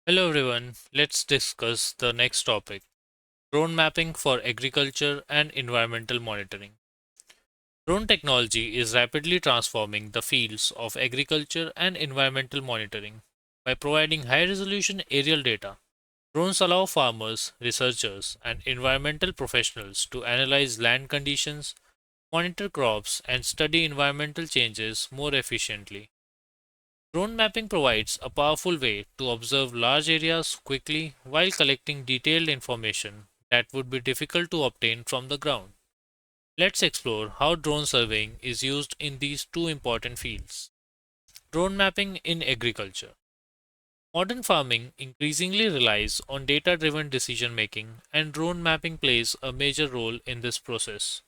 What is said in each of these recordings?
Hello everyone, let's discuss the next topic drone mapping for agriculture and environmental monitoring. Drone technology is rapidly transforming the fields of agriculture and environmental monitoring. By providing high resolution aerial data, drones allow farmers, researchers, and environmental professionals to analyze land conditions, monitor crops, and study environmental changes more efficiently. Drone mapping provides a powerful way to observe large areas quickly while collecting detailed information that would be difficult to obtain from the ground. Let's explore how drone surveying is used in these two important fields. Drone mapping in agriculture. Modern farming increasingly relies on data driven decision making, and drone mapping plays a major role in this process.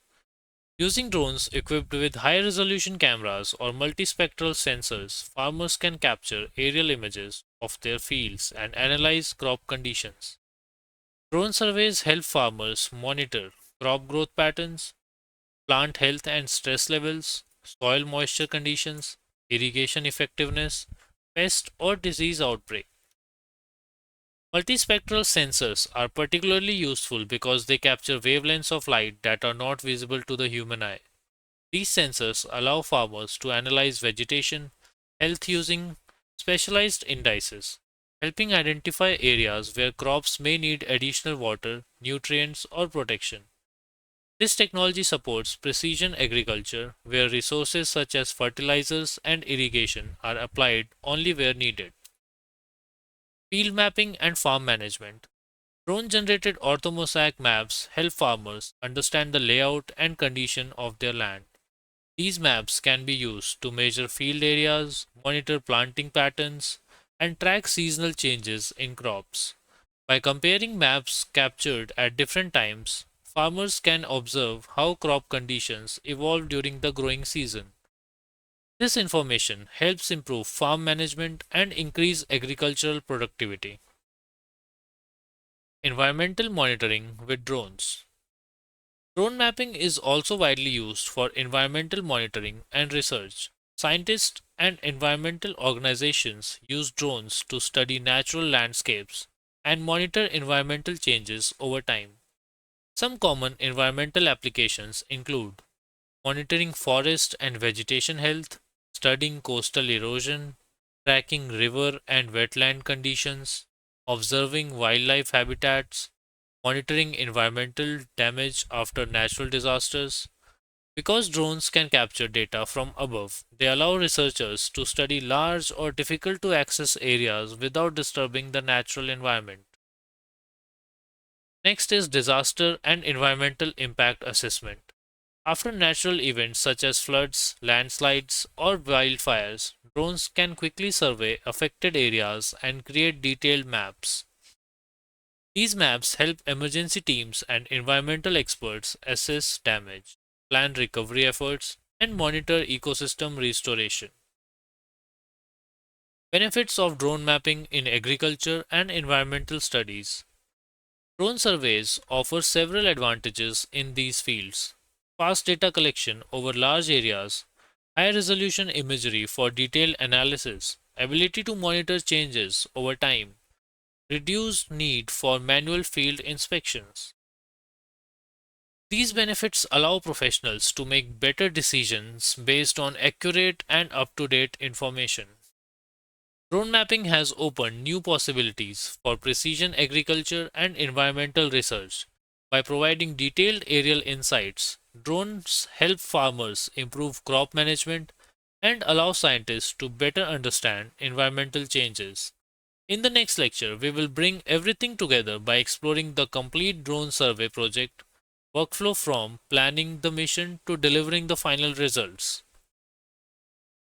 Using drones equipped with high resolution cameras or multispectral sensors, farmers can capture aerial images of their fields and analyze crop conditions. Drone surveys help farmers monitor crop growth patterns, plant health and stress levels, soil moisture conditions, irrigation effectiveness, pest or disease outbreak. Multispectral sensors are particularly useful because they capture wavelengths of light that are not visible to the human eye. These sensors allow farmers to analyze vegetation health using specialized indices, helping identify areas where crops may need additional water, nutrients, or protection. This technology supports precision agriculture, where resources such as fertilizers and irrigation are applied only where needed. Field mapping and farm management. Drone generated orthomosaic maps help farmers understand the layout and condition of their land. These maps can be used to measure field areas, monitor planting patterns, and track seasonal changes in crops. By comparing maps captured at different times, farmers can observe how crop conditions evolve during the growing season. This information helps improve farm management and increase agricultural productivity. Environmental monitoring with drones. Drone mapping is also widely used for environmental monitoring and research. Scientists and environmental organizations use drones to study natural landscapes and monitor environmental changes over time. Some common environmental applications include monitoring forest and vegetation health, studying coastal erosion, tracking river and wetland conditions, observing wildlife habitats, monitoring environmental damage after natural disasters. Because drones can capture data from above, they allow researchers to study large or difficult to access areas without disturbing the natural environment. Next is disaster and environmental impact assessment. After natural events such as floods, landslides, or wildfires, drones can quickly survey affected areas and create detailed maps. These maps help emergency teams and environmental experts assess damage, plan recovery efforts, and monitor ecosystem restoration. Benefits of drone mapping in agriculture and environmental studies. Drone surveys offer several advantages in these fields. Fast data collection over large areas, high resolution imagery for detailed analysis, ability to monitor changes over time, reduced need for manual field inspections. These benefits allow professionals to make better decisions based on accurate and up to date information. Drone mapping has opened new possibilities for precision agriculture and environmental research. By providing detailed aerial insights, drones help farmers improve crop management and allow scientists to better understand environmental changes. In the next lecture, we will bring everything together by exploring the complete drone survey project workflow from planning the mission to delivering the final results.